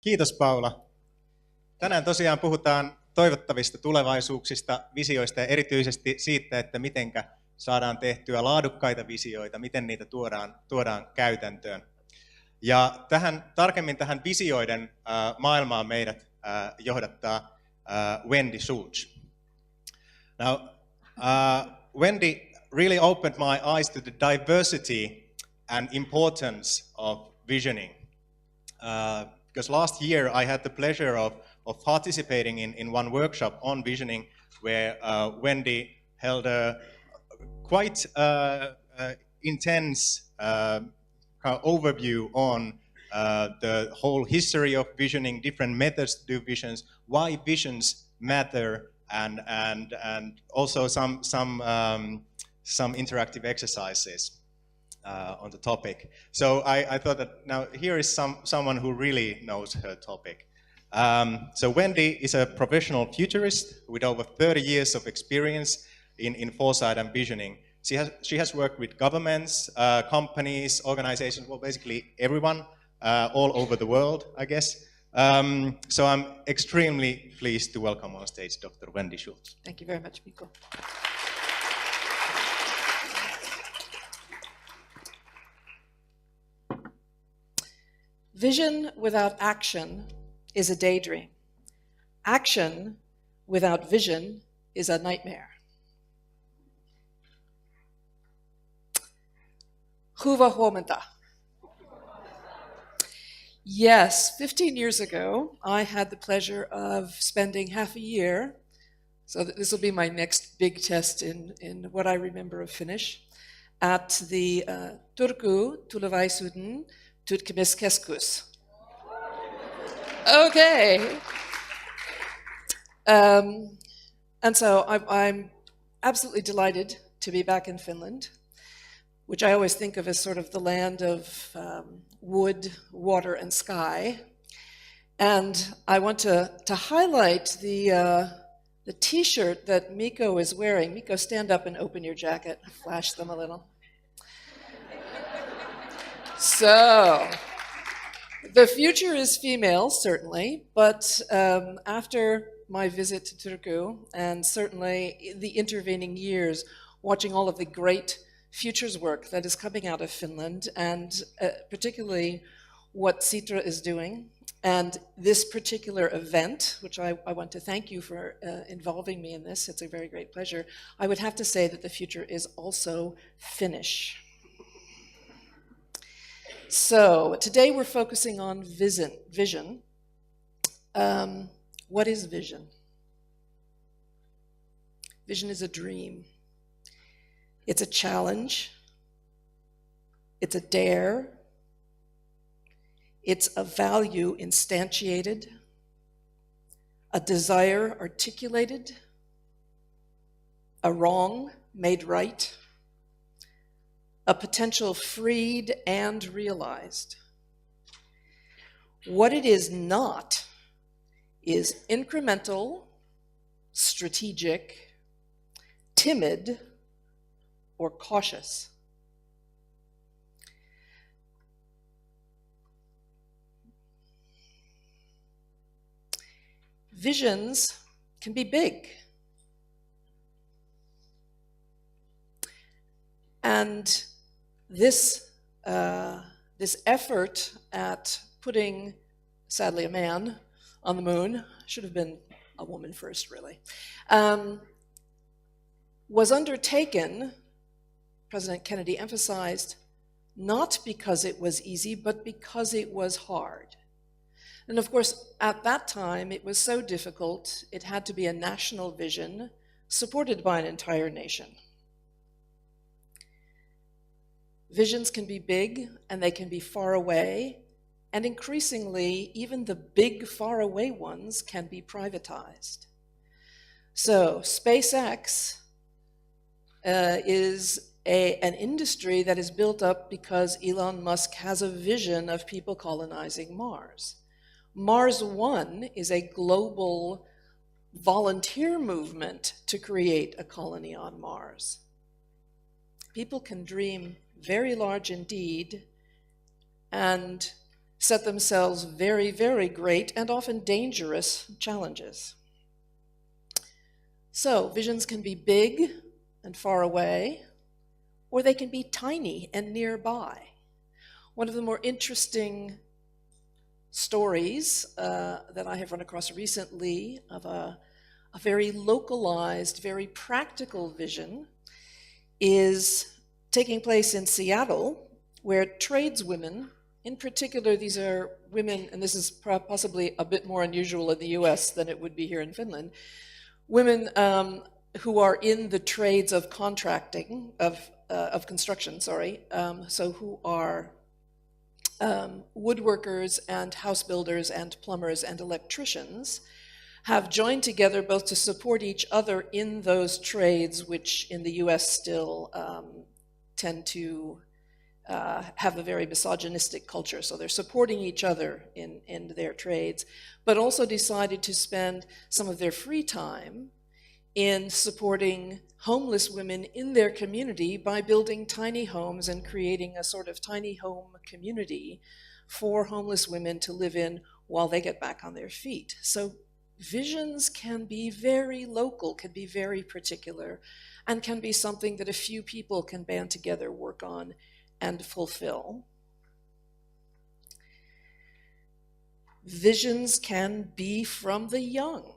Kiitos Paula. Tänään tosiaan puhutaan toivottavista tulevaisuuksista, visioista ja erityisesti siitä, että mitenkä saadaan tehtyä laadukkaita visioita, miten niitä tuodaan käytäntöön. Ja tarkemmin tähän visioiden maailmaan meidät johdattaa Wendy Schultz. Now, Wendy really opened my eyes to the diversity and importance of visioning. Because last year I had the pleasure of participating in one workshop on visioning where Wendy held a quite intense overview on the whole history of visioning, different methods to do visions, why visions matter, and also some interactive exercises on the topic. So I thought that now here is someone who really knows her topic. So Wendy is a professional futurist with over 30 years of experience in foresight and visioning. She has worked with governments, companies, organizations, well, basically everyone all over the world, I guess. So I'm extremely pleased to welcome on stage Dr. Wendy Schultz. Thank you very much, Mikko. Vision without action is a daydream. Action without vision is a nightmare. Hyvää huomenta. Yes, 15 years ago, I had the pleasure of spending half a year, so this will be my next big test in what I remember of Finnish, at the Turku tulevaisuuksien tutkimuskeskus. Okay. And so I'm absolutely delighted to be back in Finland, which I always think of as sort of the land of wood, water, and sky. And I want to highlight the T-shirt that Mikko is wearing. Mikko, stand up and open your jacket. Flash them a little. So, the future is female, certainly, but after my visit to Turku, and certainly the intervening years, watching all of the great futures work that is coming out of Finland, and particularly what Sitra is doing, and this particular event, which I want to thank you for involving me in this, it's a very great pleasure, I would have to say that the future is also Finnish. So today we're focusing on vision. What is vision? Vision is a dream. It's a challenge. It's a dare. It's a value instantiated, a desire articulated, a wrong made right, a potential freed and realized. What it is not is incremental, strategic, timid, or cautious. Visions can be big. And this effort at putting, sadly, a man on the moon, should have been a woman first, really, was undertaken, President Kennedy emphasized, not because it was easy, but because it was hard. And of course, at that time, it was so difficult, it had to be a national vision supported by an entire nation. Visions can be big and they can be far away, and increasingly, even the big far away ones can be privatized. So SpaceX is an industry that is built up because Elon Musk has a vision of people colonizing Mars. Mars One is a global volunteer movement to create a colony on Mars. People can dream very large indeed, and set themselves very, very great and often dangerous challenges. So visions can be big and far away, or they can be tiny and nearby. One of the more interesting stories that I have run across recently of a very localized, very practical vision is taking place in Seattle, where tradeswomen, in particular, these are women, and this is possibly a bit more unusual in the US than it would be here in Finland, women who are in the trades of contracting, of construction, so who are woodworkers and house builders and plumbers and electricians, have joined together both to support each other in those trades, which in the US still tend to have a very misogynistic culture. So they're supporting each other in their trades, but also decided to spend some of their free time in supporting homeless women in their community by building tiny homes and creating a sort of tiny home community for homeless women to live in while they get back on their feet. So visions can be very local, can be very particular, and can be something that a few people can band together, work on, and fulfill. Visions can be from the young.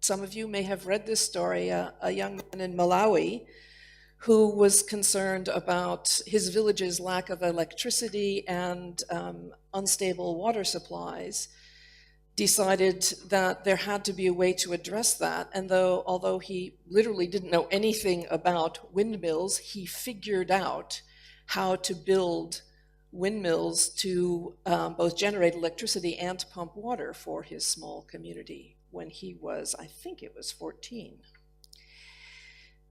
Some of you may have read this story, a young man in Malawi who was concerned about his village's lack of electricity and unstable water supplies, decided that there had to be a way to address that. And although he literally didn't know anything about windmills, he figured out how to build windmills to both generate electricity and pump water for his small community when he was, I think it was 14.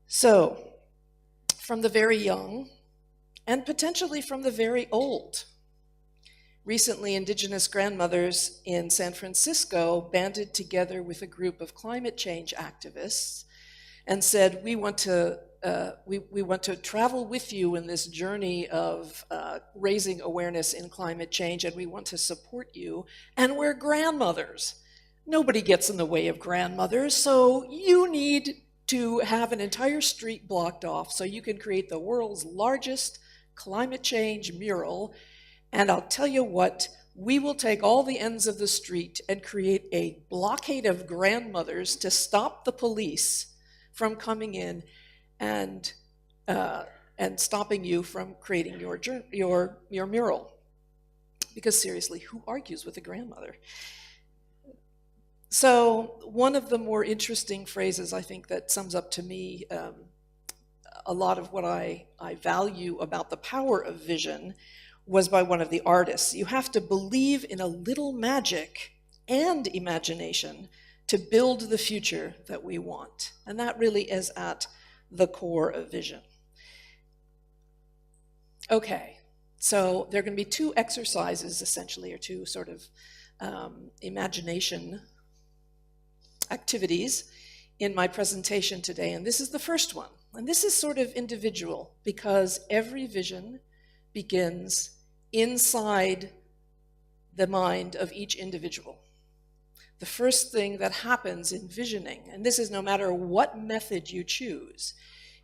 So, from the very young, and potentially from the very old. Recently, Indigenous grandmothers in San Francisco banded together with a group of climate change activists and said, we want to travel with you in this journey of raising awareness in climate change, and we want to support you, and we're grandmothers. Nobody gets in the way of grandmothers, so you need to have an entire street blocked off so you can create the world's largest climate change mural. And I'll tell you what, we will take all the ends of the street and create a blockade of grandmothers to stop the police from coming in and stopping you from creating your mural. Because seriously, who argues with a grandmother? So one of the more interesting phrases, I think, that sums up to me a lot of what I value about the power of vision was by one of the artists. You have to believe in a little magic and imagination to build the future that we want. And that really is at the core of vision. Okay, so there are going to be two exercises, essentially, or two sort of imagination activities in my presentation today. And this is the first one. And this is sort of individual because every vision begins inside the mind of each individual. The first thing that happens in visioning, and this is no matter what method you choose,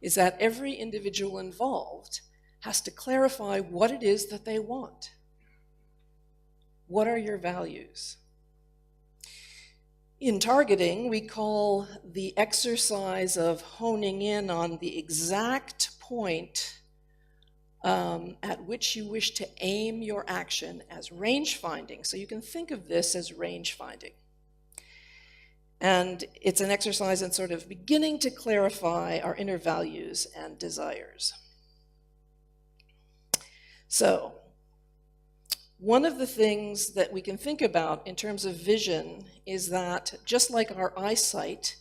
is that every individual involved has to clarify what it is that they want. What are your values? In targeting, we call the exercise of honing in on the exact point at which you wish to aim your action as range finding. So you can think of this as range finding. And it's an exercise in sort of beginning to clarify our inner values and desires. So, one of the things that we can think about in terms of vision is that, just like our eyesight,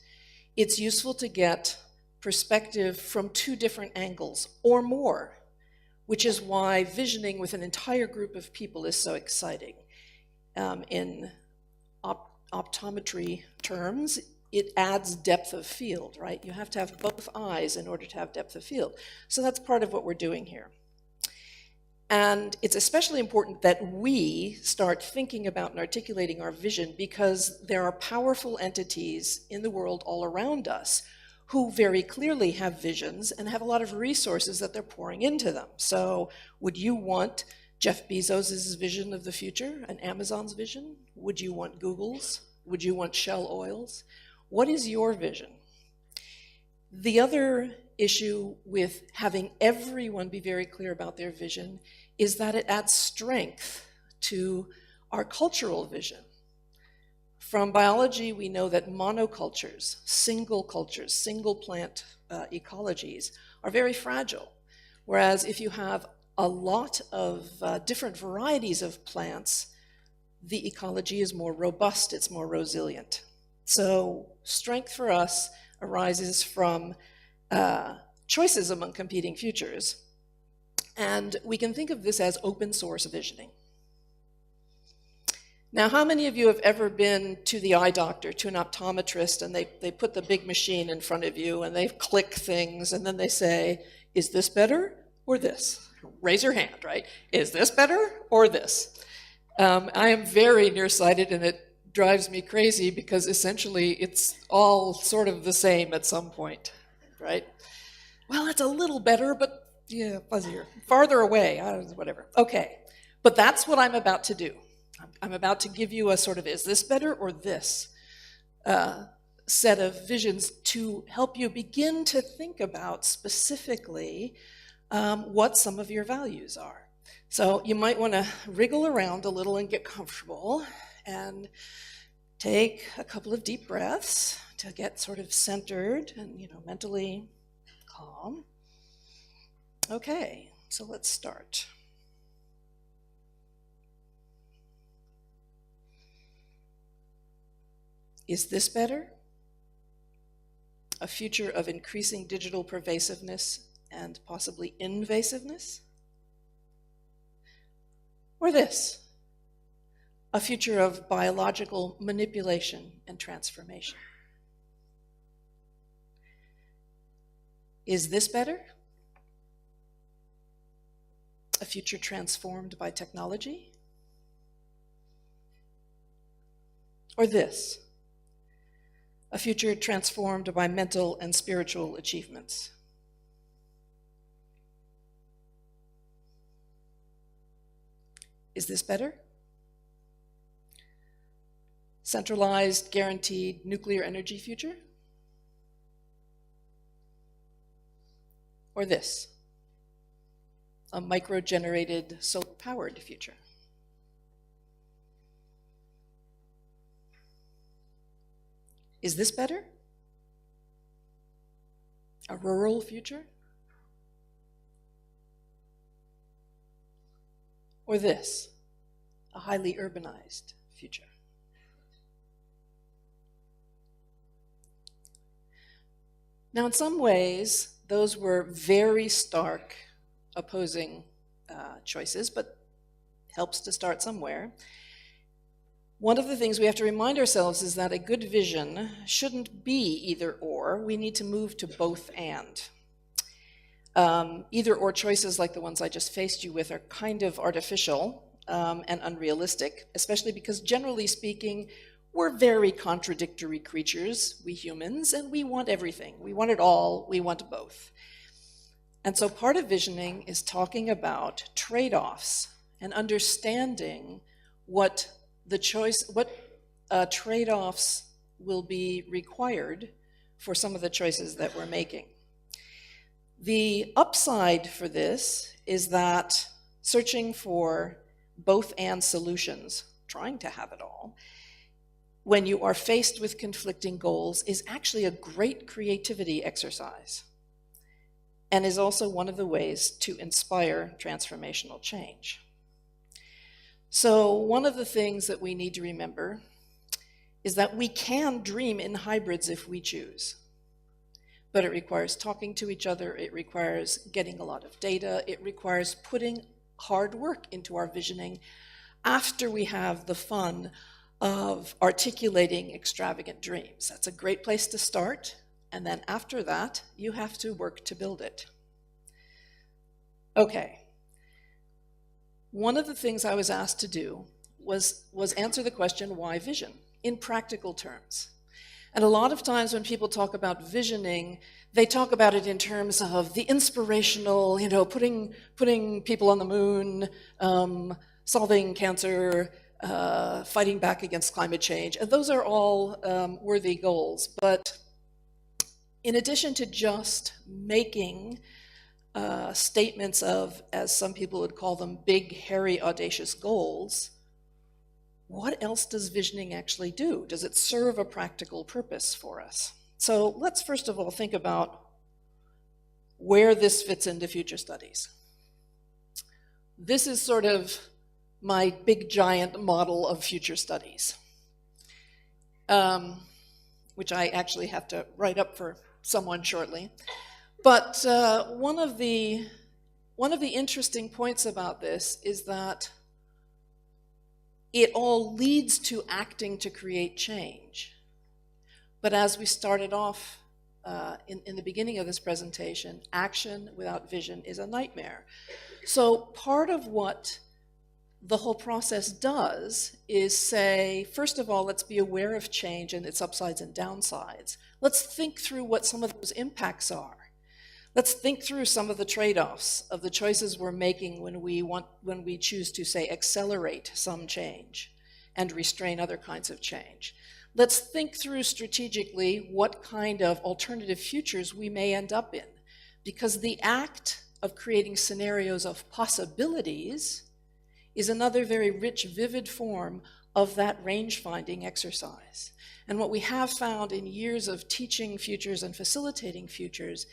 it's useful to get perspective from two different angles or more, which is why visioning with an entire group of people is so exciting. In optometry terms, it adds depth of field, right? You have to have both eyes in order to have depth of field. So that's part of what we're doing here. And it's especially important that we start thinking about and articulating our vision, because there are powerful entities in the world all around us who very clearly have visions and have a lot of resources that they're pouring into them. So would you want Jeff Bezos' vision of the future and Amazon's vision? Would you want Google's? Would you want Shell Oil's? What is your vision? The other issue with having everyone be very clear about their vision is that it adds strength to our cultural vision. From biology, we know that monocultures, single plant ecologies are very fragile. Whereas if you have a lot of different varieties of plants, the ecology is more robust, it's more resilient. So strength for us arises from choices among competing futures. And we can think of this as open source visioning. Now, how many of you have ever been to the eye doctor, to an optometrist, and they put the big machine in front of you and they click things and then they say, is this better or this? Raise your hand, right? Is this better or this? I am very nearsighted and it drives me crazy because essentially it's all sort of the same at some point, right? Well, it's a little better, but yeah, fuzzier, farther away, whatever. Okay, but that's what I'm about to do. I'm about to give you a sort of, is this better or this set of visions to help you begin to think about specifically what some of your values are. So you might want to wriggle around a little and get comfortable and take a couple of deep breaths to get sort of centered and, mentally calm. Okay, so let's start. Is this better? A future of increasing digital pervasiveness and possibly invasiveness? Or this? A future of biological manipulation and transformation? Is this better? A future transformed by technology? Or this? A future transformed by mental and spiritual achievements? Is this better? Centralized, guaranteed nuclear energy future? Or this? A micro-generated, solar-powered future? Is this better? A rural future? Or this? A highly urbanized future? Now, in some ways, those were very stark, opposing choices, but helps to start somewhere. One of the things we have to remind ourselves is that a good vision shouldn't be either or. We need to move to both and. Either or choices like the ones I just faced you with are kind of artificial and unrealistic, especially because generally speaking, we're very contradictory creatures, we humans, and we want everything. We want it all, we want both. And so part of visioning is talking about trade-offs and understanding what trade-offs will be required for some of the choices that we're making. The upside for this is that searching for both and solutions, trying to have it all, when you are faced with conflicting goals is actually a great creativity exercise and is also one of the ways to inspire transformational change. So one of the things that we need to remember is that we can dream in hybrids if we choose. But it requires talking to each other, it requires getting a lot of data, it requires putting hard work into our visioning after we have the fun of articulating extravagant dreams. That's a great place to start, and then after that, you have to work to build it. Okay, one of the things I was asked to do was answer the question, why vision, in practical terms. And a lot of times when people talk about visioning, they talk about it in terms of the inspirational, putting people on the moon, solving cancer, fighting back against climate change. And those are all worthy goals. But in addition to just making statements of, as some people would call them, big, hairy, audacious goals, what else does visioning actually do? Does it serve a practical purpose for us? So let's first of all think about where this fits into future studies. This is sort of my big giant model of future studies, which I actually have to write up for someone shortly. But one of the interesting points about this is that it all leads to acting to create change. But as we started off in the beginning of this presentation, action without vision is a nightmare. So part of what the whole process does is say, first of all, let's be aware of change and its upsides and downsides. Let's think through what some of those impacts are. Let's think through some of the trade-offs of the choices we're making when we choose to, say, accelerate some change and restrain other kinds of change. Let's think through strategically what kind of alternative futures we may end up in, because the act of creating scenarios of possibilities is another very rich, vivid form of that range-finding exercise. And what we have found in years of teaching futures and facilitating futures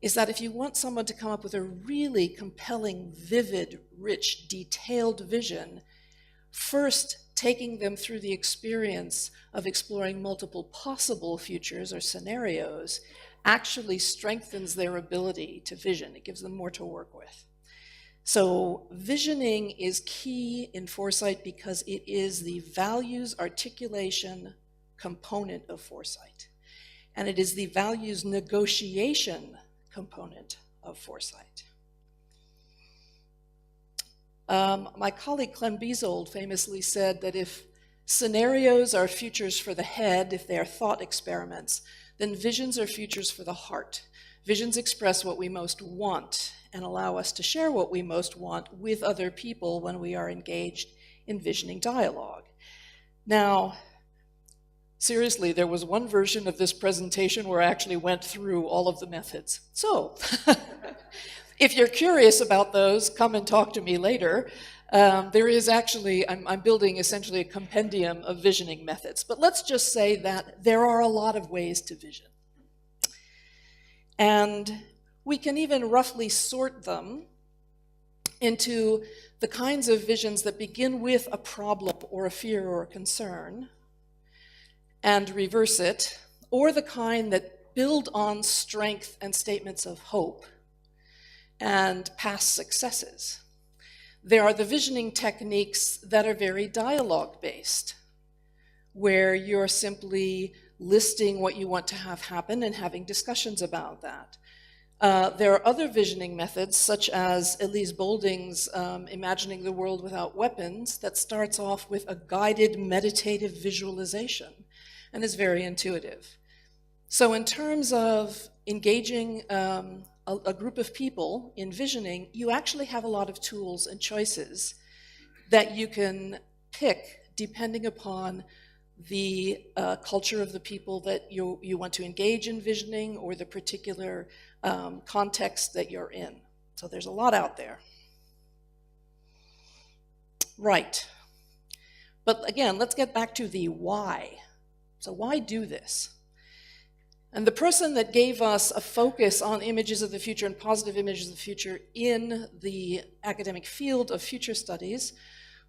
is that if you want someone to come up with a really compelling, vivid, rich, detailed vision, first taking them through the experience of exploring multiple possible futures or scenarios actually strengthens their ability to vision. It gives them more to work with. So visioning is key in foresight because it is the values articulation component of foresight. And it is the values negotiation component of foresight. My colleague Clem Beazold famously said that if scenarios are futures for the head, if they are thought experiments, then visions are futures for the heart. Visions express what we most want and allow us to share what we most want with other people when we are engaged in visioning dialogue. Now, seriously, there was one version of this presentation where I actually went through all of the methods. So, if you're curious about those, come and talk to me later. There is actually, I'm building essentially a compendium of visioning methods. But let's just say that there are a lot of ways to vision. And we can even roughly sort them into the kinds of visions that begin with a problem or a fear or a concern and reverse it, or the kind that build on strength and statements of hope and past successes. There are the visioning techniques that are very dialogue-based, where you're simply listing what you want to have happen and having discussions about that. There are other visioning methods, such as Elise Boulding's Imagining the World Without Weapons, that starts off with a guided meditative visualization and is very intuitive. So in terms of engaging a group of people in visioning, you actually have a lot of tools and choices that you can pick depending upon the culture of the people that you want to engage in visioning or the particular context that you're in. So there's a lot out there. Right. But again, let's get back to the why. So why do this? And the person that gave us a focus on images of the future and positive images of the future in the academic field of future studies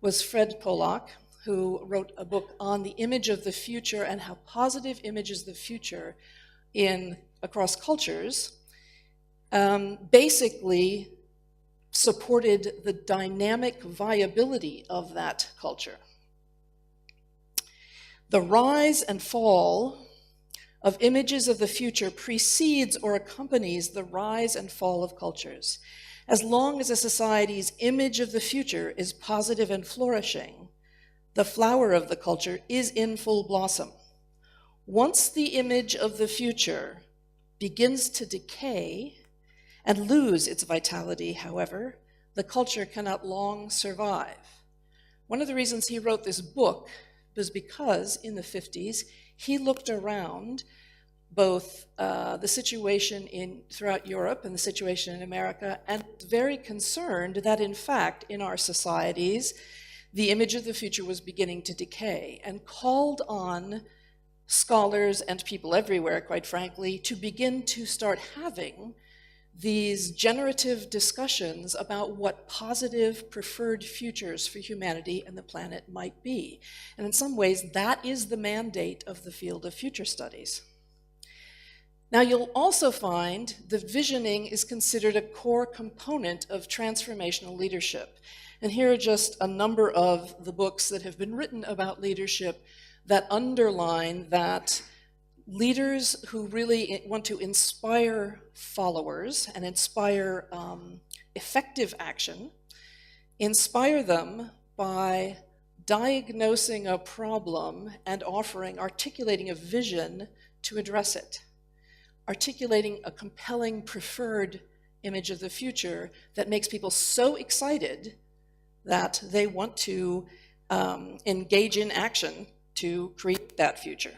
was Fred Pollack, who wrote a book on the image of the future and how positive images of the future across cultures basically supported the dynamic viability of that culture. The rise and fall of images of the future precedes or accompanies the rise and fall of cultures. As long as a society's image of the future is positive and flourishing, the flower of the culture is in full blossom. Once the image of the future begins to decay and lose its vitality, however, the culture cannot long survive. One of the reasons he wrote this book was because in the 50s, he looked around both the situation throughout Europe and the situation in America, and was very concerned that, in fact, in our societies, the image of the future was beginning to decay, and called on scholars and people everywhere, quite frankly, to begin to start having these generative discussions about what positive preferred futures for humanity and the planet might be. And in some ways, that is the mandate of the field of future studies. Now, you'll also find that visioning is considered a core component of transformational leadership. And here are just a number of the books that have been written about leadership that underline that leaders who really want to inspire followers and inspire effective action, inspire them by diagnosing a problem and articulating a vision to address it, articulating a compelling preferred image of the future that makes people so excited that they want to engage in action to create that future.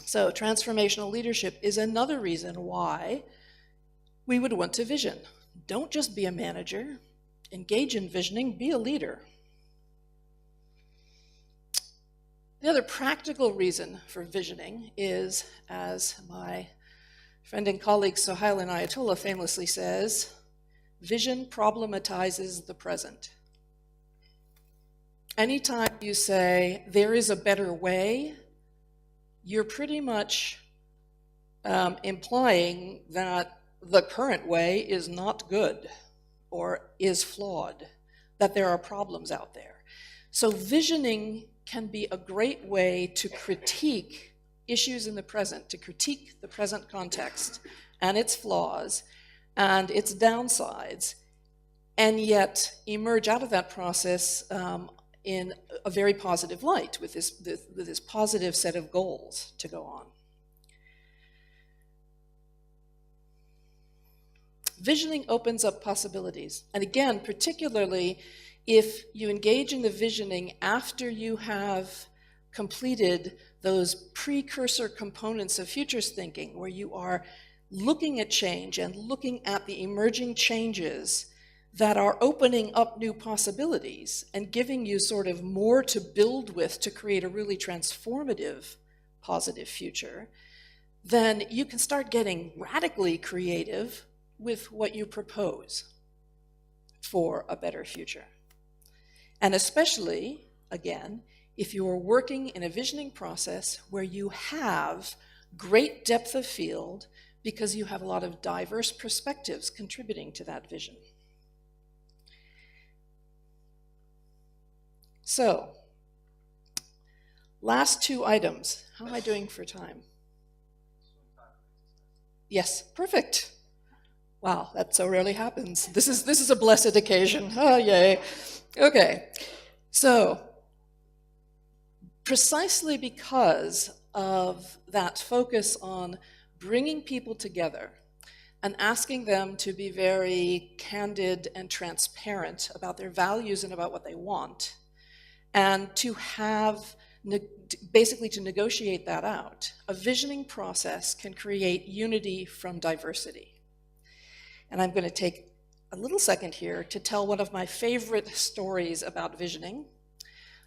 So transformational leadership is another reason why we would want to vision. Don't just be a manager, engage in visioning, be a leader. The other practical reason for visioning is, as my friend and colleague Sohail Inayatullah famously says, vision problematizes the present. Anytime you say, there is a better way, you're pretty much implying that the current way is not good or is flawed, that there are problems out there. So visioning can be a great way to critique issues in the present, to critique the present context and its flaws and its downsides, and yet emerge out of that process in a very positive light with this positive set of goals to go on. Visioning opens up possibilities. And again, particularly if you engage in the visioning after you have completed those precursor components of futures thinking, where you are looking at change and looking at the emerging changes that are opening up new possibilities and giving you sort of more to build with to create a really transformative, positive future, then you can start getting radically creative with what you propose for a better future. And especially, again, if you are working in a visioning process where you have great depth of field because you have a lot of diverse perspectives contributing to that vision. So, last two items. How am I doing for time? Yes, perfect. Wow, that so rarely happens. This is a blessed occasion. Oh, yay. Okay, so precisely because of that focus on bringing people together and asking them to be very candid and transparent about their values and about what they want, and to have, basically to negotiate that out, a visioning process can create unity from diversity. And I'm going to take a little second here to tell one of my favorite stories about visioning.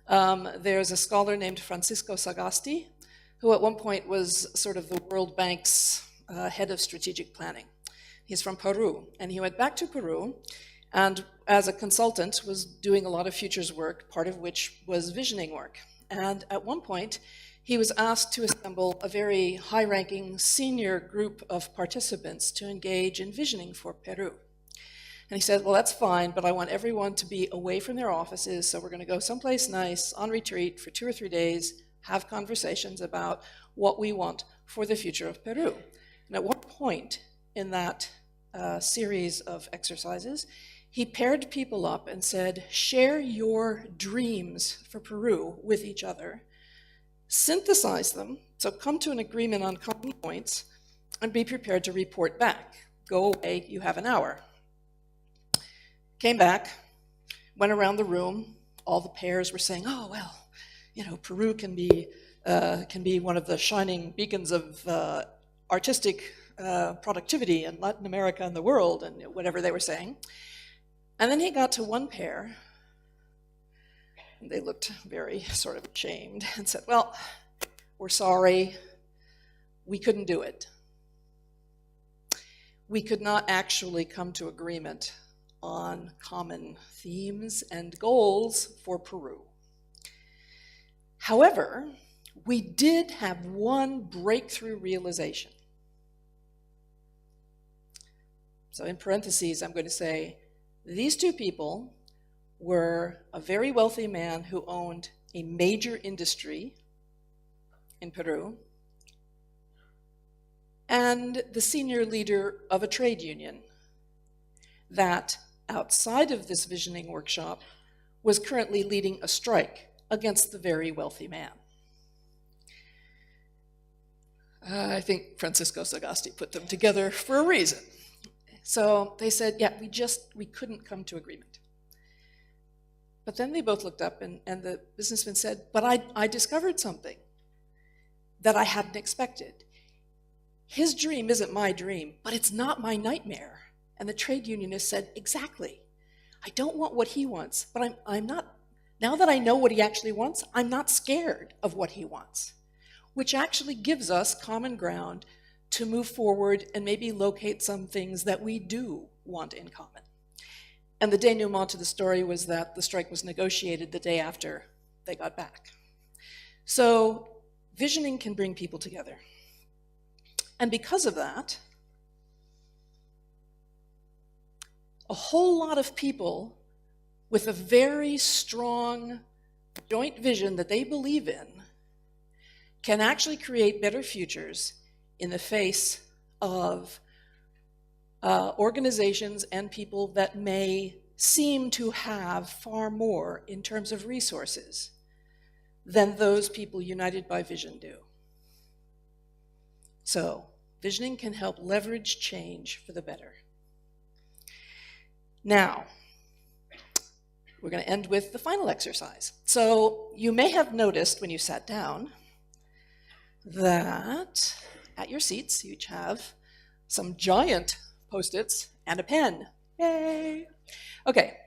There's a scholar named Francisco Sagasti, who at one point was sort of the World Bank's head of strategic planning. He's from Peru, and he went back to Peru, and as a consultant was doing a lot of futures work, part of which was visioning work. And at one point, he was asked to assemble a very high-ranking senior group of participants to engage in visioning for Peru. And he said, well, that's fine, but I want everyone to be away from their offices, so we're going to go someplace nice, on retreat for 2 or 3 days, have conversations about what we want for the future of Peru. And at one point in that series of exercises, he paired people up and said, share your dreams for Peru with each other, synthesize them, so come to an agreement on common points, and be prepared to report back. Go away, you have an hour. Came back, went around the room, all the pairs were saying, oh, well, you know, Peru can be one of the shining beacons of artistic productivity in Latin America and the world, and whatever they were saying. And then he got to one pair, and they looked very sort of ashamed and said, well, we're sorry, we couldn't do it. We could not actually come to agreement on common themes and goals for Peru. However, we did have one breakthrough realization. So in parentheses, I'm going to say, these two people were a very wealthy man who owned a major industry in Peru and the senior leader of a trade union that, outside of this visioning workshop, was currently leading a strike against the very wealthy man. I think Francisco Sagasti put them together for a reason. So they said, yeah, we couldn't come to agreement. But then they both looked up and the businessman said, but I discovered something that I hadn't expected. His dream isn't my dream, but it's not my nightmare. And the trade unionist said, exactly. I don't want what he wants, but I'm not, now that I know what he actually wants, I'm not scared of what he wants, which actually gives us common ground to move forward and maybe locate some things that we do want in common. And the denouement to the story was that the strike was negotiated the day after they got back. So visioning can bring people together. And because of that, a whole lot of people with a very strong joint vision that they believe in can actually create better futures in the face of organizations and people that may seem to have far more in terms of resources than those people united by vision do. So, visioning can help leverage change for the better. Now, we're going to end with the final exercise. So, you may have noticed when you sat down that at your seats, you each have some giant Post-its and a pen. Yay! Okay.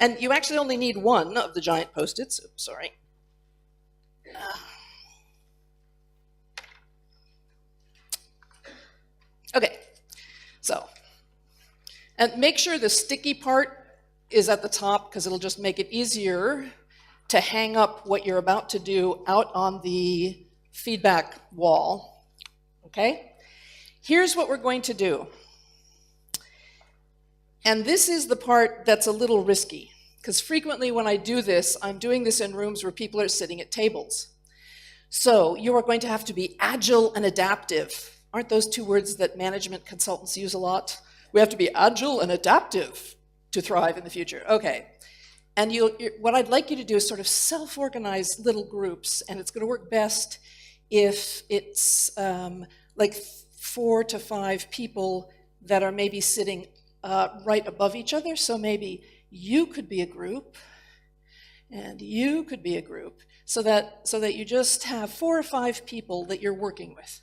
And you actually only need one of the giant Post-its. Oops, sorry. Okay, so, and make sure the sticky part is at the top because it'll just make it easier to hang up what you're about to do out on the feedback wall, okay? Here's what we're going to do. And this is the part that's a little risky, because frequently when I do this, I'm doing this in rooms where people are sitting at tables. So you are going to have to be agile and adaptive. Aren't those two words that management consultants use a lot? We have to be agile and adaptive to thrive in the future. Okay. And what I'd like you to do is sort of self-organize little groups, and it's going to work best if it's like 4 to 5 people that are maybe sitting right above each other. So maybe you could be a group, and you could be a group, so that you just have 4 or 5 people that you're working with.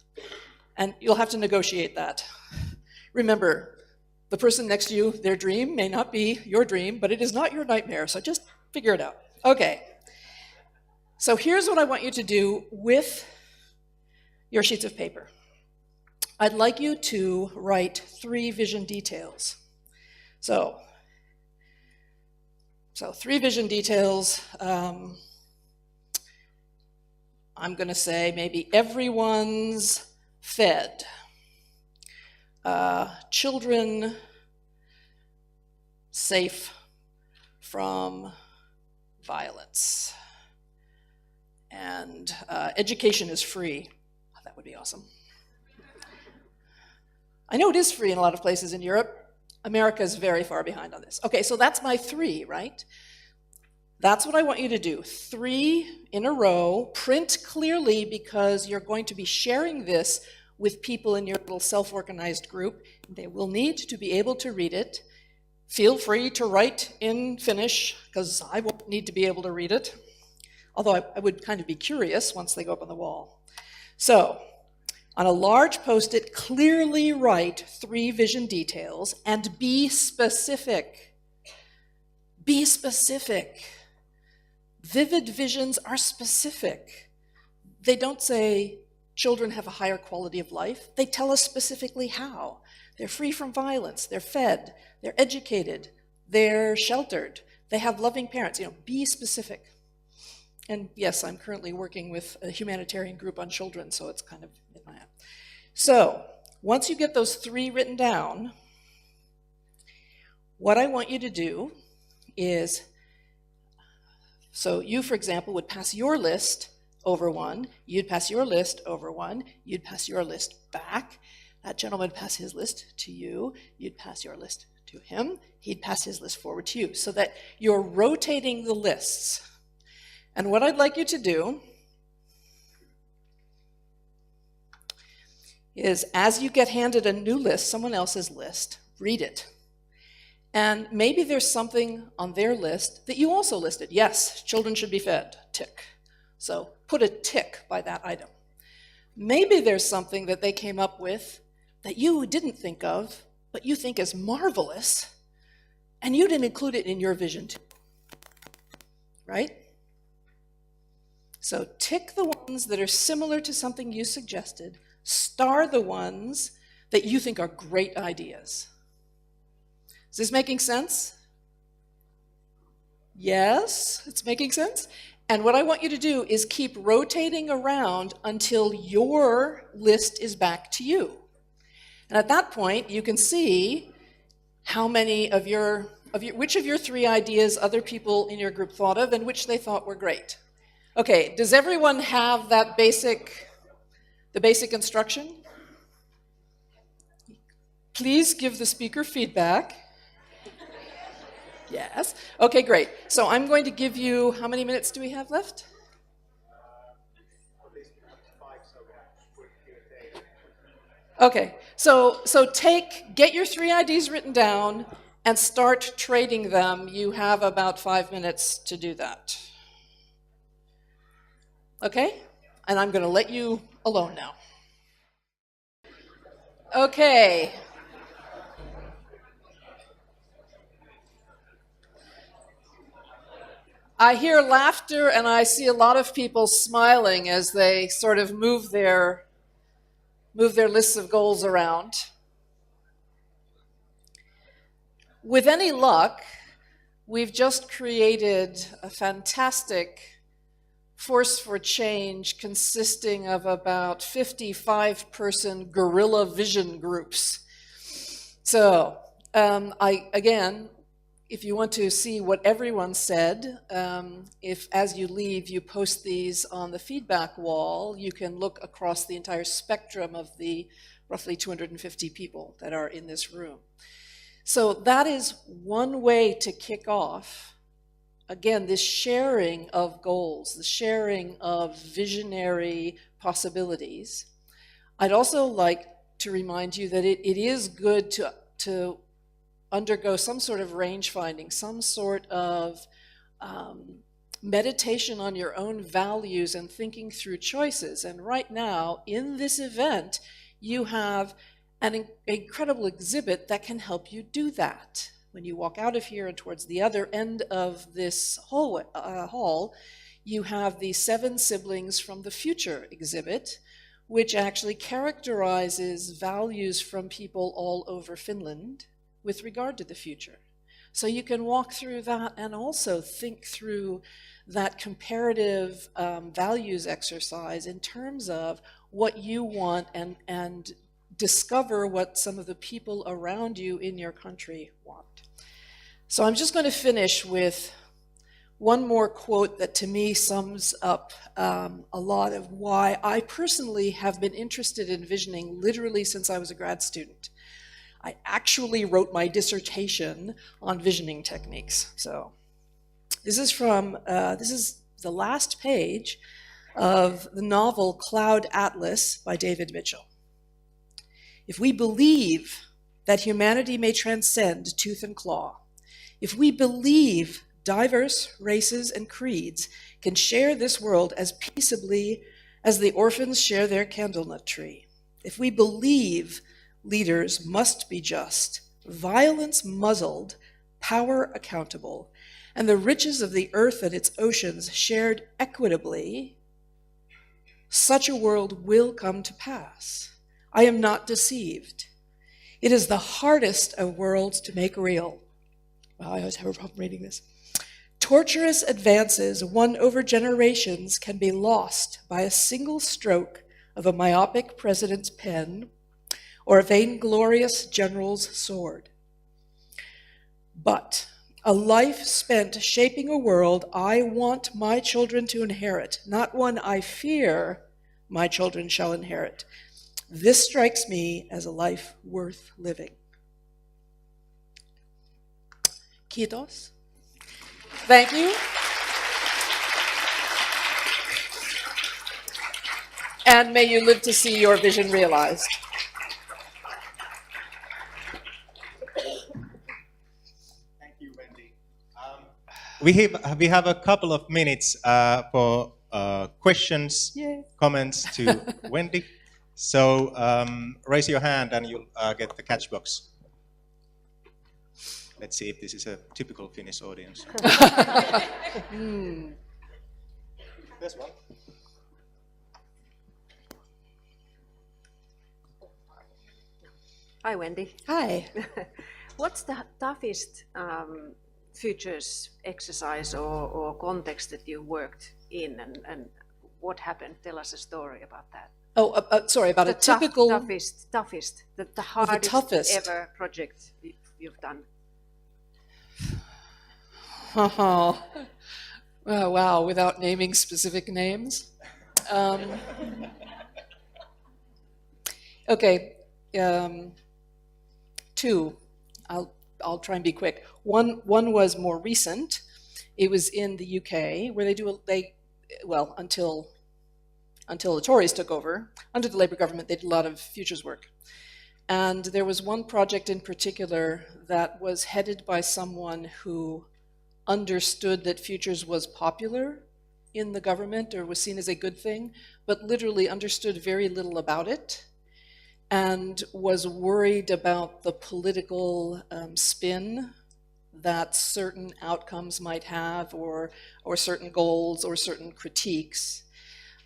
And you'll have to negotiate that. Remember, the person next to you, their dream may not be your dream, but it is not your nightmare, so just figure it out. Okay. So here's what I want you to do with your sheets of paper. I'd like you to write 3 vision details. So 3 vision details. I'm going to say maybe everyone's fed. Children safe from violence. And education is free. Oh, that would be awesome. I know it is free in a lot of places in Europe. America is very far behind on this. Okay, so that's my 3, right? That's what I want you to do. 3 in a row, print clearly, because you're going to be sharing this with people in your little self-organized group. They will need to be able to read it. Feel free to write in Finnish, because I won't need to be able to read it. Although I would kind of be curious once they go up on the wall. So, on a large Post-it, clearly write 3 vision details and be specific. Be specific. Vivid visions are specific. They don't say children have a higher quality of life. They tell us specifically how. They're free from violence. They're fed. They're educated. They're sheltered. They have loving parents. Be specific. And yes, I'm currently working with a humanitarian group on children, so it's kind of in my head. So, once you get those 3 written down, what I want you to do is, so you, for example, would pass your list over one, you'd pass your list over one, you'd pass your list back, that gentleman would pass his list to you, you'd pass your list to him, he'd pass his list forward to you, so that you're rotating the lists. And what I'd like you to do is, as you get handed a new list, someone else's list, read it. And maybe there's something on their list that you also listed. Yes, children should be fed, tick. So put a tick by that item. Maybe there's something that they came up with that you didn't think of, but you think is marvelous, and you didn't include it in your vision too. Right? So tick the ones that are similar to something you suggested, star the ones that you think are great ideas. Is this making sense? Yes, it's making sense. And what I want you to do is keep rotating around until your list is back to you. And at that point, you can see how many which of your 3 ideas other people in your group thought of and which they thought were great. Okay, does everyone have the basic instruction? Please give the speaker feedback. Yes. Okay, great. So I'm going to give you, how many minutes do we have left? Okay, so get your 3 IDs written down and start trading them. You have about 5 minutes to do that. Okay? And I'm going to let you alone now. Okay. I hear laughter and I see a lot of people smiling as they sort of move their lists of goals around. With any luck, we've just created a fantastic force for change consisting of about 55-person guerrilla vision groups. So, if you want to see what everyone said, if as you leave you post these on the feedback wall, you can look across the entire spectrum of the roughly 250 people that are in this room. So that is one way to kick off, again, this sharing of goals, the sharing of visionary possibilities. I'd also like to remind you that it is good to undergo some sort of range finding, some sort of meditation on your own values and thinking through choices. And right now, in this event, you have an incredible exhibit that can help you do that. When you walk out of here and towards the other end of this hall, you have the 7 Siblings from the Future exhibit, which actually characterizes values from people all over Finland with regard to the future. So you can walk through that and also think through that comparative values exercise in terms of what you want and discover what some of the people around you in your country want. So I'm just going to finish with one more quote that to me sums up a lot of why I personally have been interested in visioning literally since I was a grad student. I actually wrote my dissertation on visioning techniques. So this is the last page of the novel Cloud Atlas by David Mitchell. If we believe that humanity may transcend tooth and claw, if we believe diverse races and creeds can share this world as peaceably as the orphans share their candlenut tree, if we believe leaders must be just, violence muzzled, power accountable, and the riches of the earth and its oceans shared equitably, such a world will come to pass. I am not deceived. It is the hardest of worlds to make real. Wow, I always have a problem reading this. Torturous advances won over generations can be lost by a single stroke of a myopic president's pen or a vainglorious general's sword. But a life spent shaping a world I want my children to inherit, not one I fear my children shall inherit. This strikes me as a life worth living. Kiitos. Thank you. And may you live to see your vision realized. Thank you, Wendy. We have a couple of minutes for questions, comments to Wendy. So raise your hand and you'll get the catch box. Let's see if this is a typical Finnish audience. This one. Hi, Wendy. Hi. What's the toughest futures exercise or context that you worked in, and what happened? Tell us a story about that. Oh, sorry, about a typical... Toughest, the hardest toughest ever project you've done. Oh, wow, without naming specific names. Okay, two. I'll try and be quick. One was more recent. It was in the UK, where until the Tories took over, under the Labour government, they did a lot of futures work. And there was one project in particular that was headed by someone who understood that futures was popular in the government or was seen as a good thing, but literally understood very little about it and was worried about the political spin that certain outcomes might have or certain goals or certain critiques.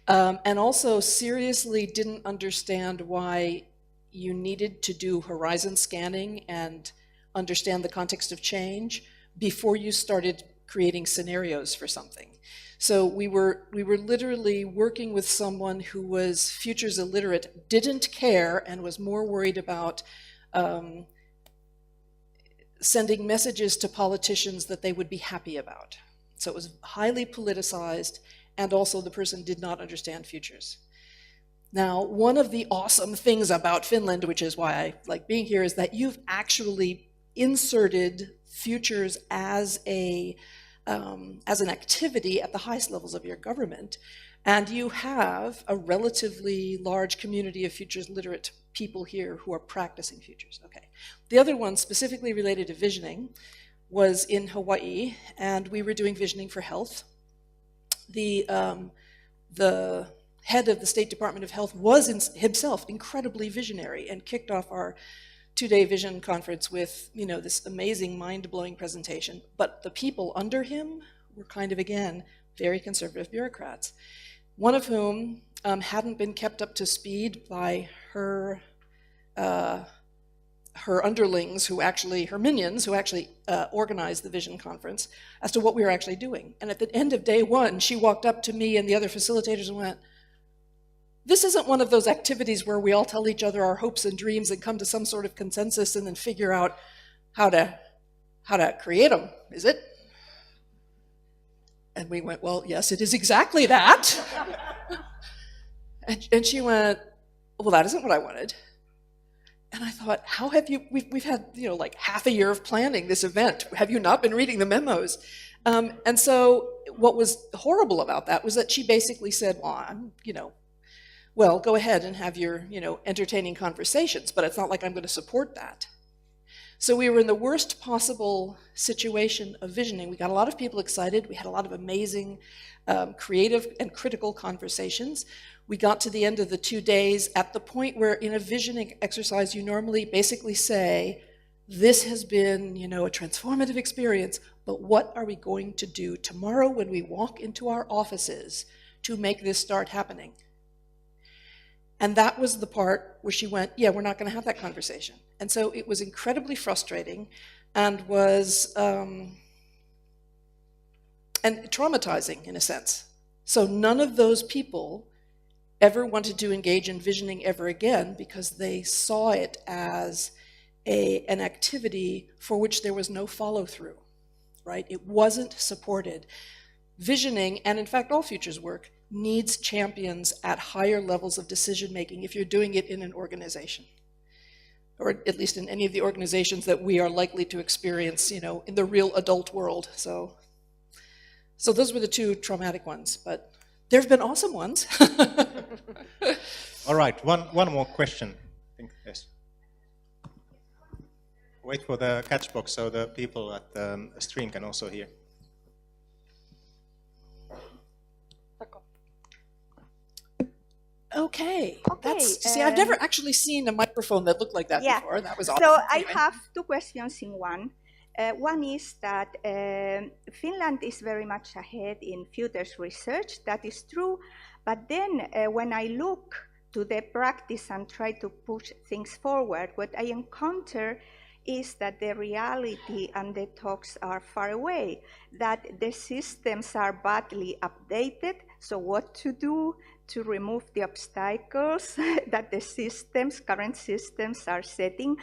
And also seriously didn't understand why you needed to do horizon scanning and understand the context of change before you started creating scenarios for something. So we were literally working with someone who was futures illiterate, didn't care, and was more worried about sending messages to politicians that they would be happy about. So it was highly politicized, and also the person did not understand futures. Now, one of the awesome things about Finland, which is why I like being here, is that you've actually inserted futures as an activity at the highest levels of your government, and you have a relatively large community of futures literate people here who are practicing futures. Okay. The other one, specifically related to visioning, was in Hawaii, and we were doing visioning for health. The head of the State Department of Health was himself incredibly visionary and kicked off our two-day vision conference with, this amazing, mind-blowing presentation. But the people under him were kind of, again, very conservative bureaucrats, one of whom hadn't been kept up to speed by her underlings, her minions, who actually organized the vision conference, as to what we were actually doing. And at the end of day one, she walked up to me and the other facilitators and went, "This isn't one of those activities where we all tell each other our hopes and dreams and come to some sort of consensus and then figure out how to create them, is it?" And we went, "Well, yes, it is exactly that." And she went, "Well, that isn't what I wanted." And I thought, how have you, we've had, like half a year of planning this event. Have you not been reading the memos? And so what was horrible about that was that she basically said, well, go ahead and have your, entertaining conversations, but it's not like I'm going to support that. So we were in the worst possible situation of visioning. We got a lot of people excited. We had a lot of amazing, creative and critical conversations. We got to the end of the 2 days at the point where in a visioning exercise, you normally basically say, this has been, a transformative experience, but what are we going to do tomorrow when we walk into our offices to make this start happening? And that was the part where she went, yeah, we're not going to have that conversation. And so it was incredibly frustrating and was and traumatizing in a sense. So none of those people ever wanted to engage in visioning ever again because they saw it as an activity for which there was no follow-through, right? It wasn't supported. Visioning, and in fact all futures work, needs champions at higher levels of decision-making if you're doing it in an organization, or at least in any of the organizations that we are likely to experience, in the real adult world. So those were the two traumatic ones, but there have been awesome ones. All right, one more question. I think yes. Wait for the catch box so the people at the stream can also hear. Okay. See, I've never actually seen a microphone that looked like that before. That was awesome. So I have two questions in one. One is that Finland is very much ahead in futures research. That is true. But then when I look to the practice and try to push things forward, what I encounter is that the reality and the talks are far away, that the systems are badly updated. So what to do to remove the obstacles that the current systems are setting.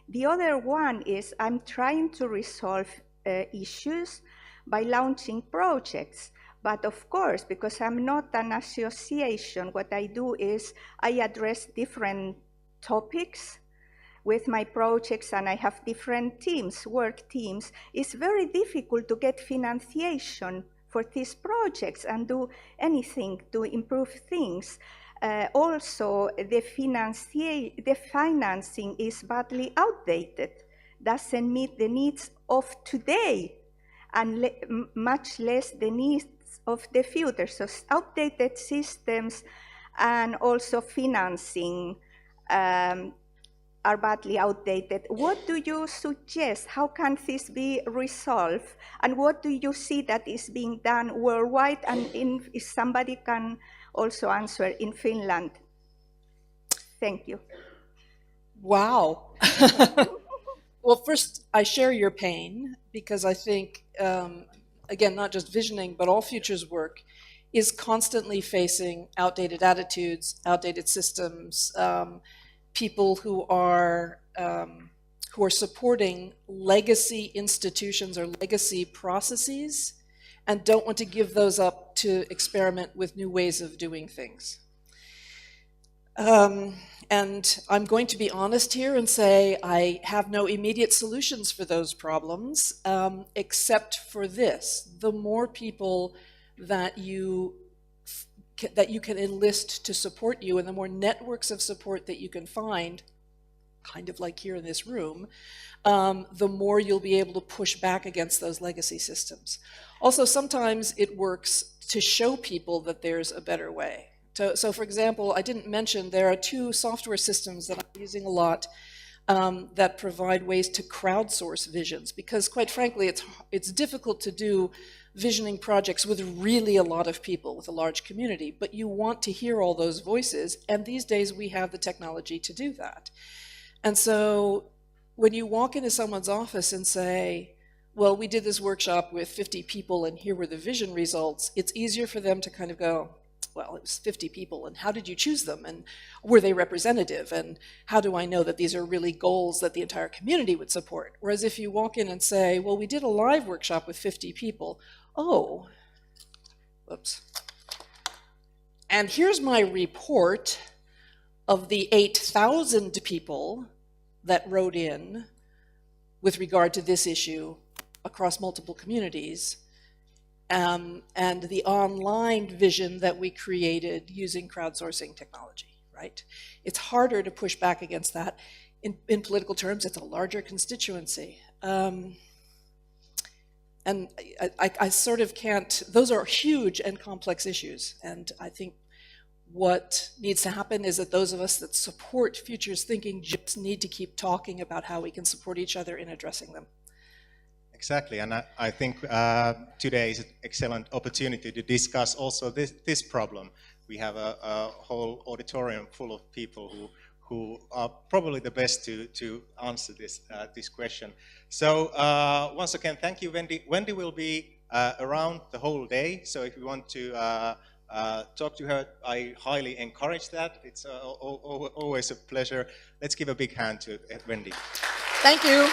The other one is I'm trying to resolve issues by launching projects. But of course, because I'm not an association, what I do is I address different topics with my projects, and I have different teams, work teams. It's very difficult to get financiation for these projects and do anything to improve things. Also, the financing is badly outdated, doesn't meet the needs of today, and much less the needs of the future. So outdated systems and also financing are badly outdated. What do you suggest? How can this be resolved? And what do you see that is being done worldwide? And if somebody can also answer in Finland. Thank you. Wow. Well, first, I share your pain because I think, again, not just visioning, but all futures work is constantly facing outdated attitudes, outdated systems, people who are supporting legacy institutions or legacy processes and don't want to give those up to experiment with new ways of doing things. And I'm going to be honest here and say I have no immediate solutions for those problems, except for this. The more people that you can enlist to support you, and the more networks of support that you can find, kind of like here in this room, the more you'll be able to push back against those legacy systems. Also, sometimes it works to show people that there's a better way. So for example, I didn't mention there are two software systems that I'm using a lot that provide ways to crowdsource visions, because quite frankly, it's difficult to do visioning projects with really a lot of people, with a large community, but you want to hear all those voices, and these days we have the technology to do that. And so when you walk into someone's office and say, well, we did this workshop with 50 people and here were the vision results, it's easier for them to kind of go, well, it was 50 people, and how did you choose them, and were they representative, and how do I know that these are really goals that the entire community would support? Whereas if you walk in and say, well, we did a live workshop with 50 people, oh, whoops, and here's my report of the 8,000 people that wrote in with regard to this issue across multiple communities, and the online vision that we created using crowdsourcing technology, right? It's harder to push back against that. In political terms, it's a larger constituency. And I sort of can't, those are huge and complex issues. And I think what needs to happen is that those of us that support futures thinking just need to keep talking about how we can support each other in addressing them. Exactly, and I think today is an excellent opportunity to discuss also this problem. We have a whole auditorium full of people who are probably the best to answer this question. So once again, thank you, Wendy. Wendy will be around the whole day, so if you want to talk to her, I highly encourage that. It's always a pleasure. Let's give a big hand to Wendy. Thank you.